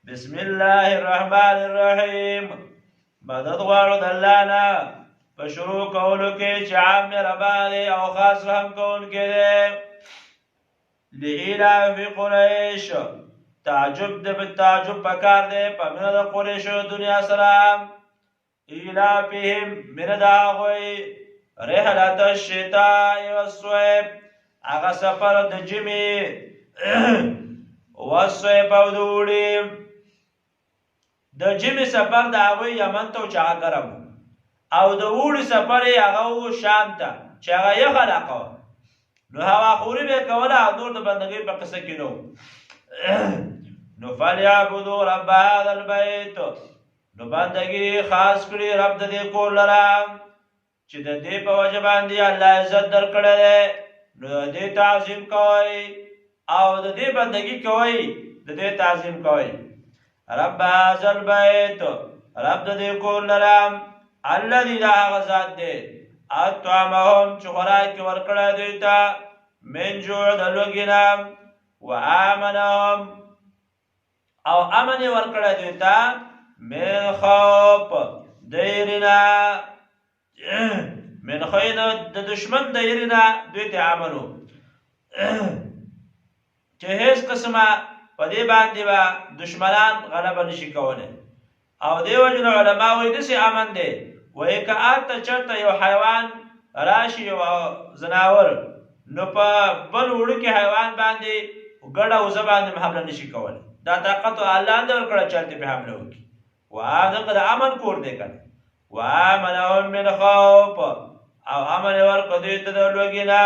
بسم الله الرحمن الرحیم. مدد غواړو د الله نه په شروع کولو کې چې عام مهربان دی او خاص رحم کوونکی دی. لإیلاف قریش، تعجب پکار دی په مینه د قریشو دنیا سره. ایلافهم، مینه د هغوی رحلة الشتاء والصيف، هغه سفر د ژمي والصيف او د اوړي. د ژمي سفر د هغوی یمن ته و چې هغه ګرم، او د اوړي سفر یې هغه و شام ته چې هغه یخ علاقه وه. نو هواخوري به یې کوله او نور د بندګۍ په قصه کې نه و. نو فلیعبدوا رب هذا البیت، نو بندګي خاص کړي رب د دې کور لره چې د دې په وجه باندې الله عزت درکړی دی. نو د دې تعظیم کوئ او د دې بندګي کوئ، د دې تعظیم کوئ. رب هذا البیت، رب د دې کور لره الذي دا هغه ذات دی اطعمهم چې خوراک یې ورکړی دوی ته من جوع د لوږې نه، وآمنهم او امن یې ورکړی دوی ته من خوف د یېرې نه، من خوی د دشمن د یېرې نه دوی ته امن و چې هیڅ قسمه په دې باندې به دشمنان غلبه نشي کولی. او دې وجې نه علما وایي داسې امن دی، وایي که هلته چېرته یو حیوان راشي یو ځناور، نو په بل وړوکي حیوان باندې ګډه وزه باندې هم حمله نشي کولی. دا طاقت الله نه ورکړی چې هلته پرې حمله وکړي. دغه د امن کور دی که نه. وآمنهم من خوف، او امن یې ورکړه دوی ته د لوږې نه.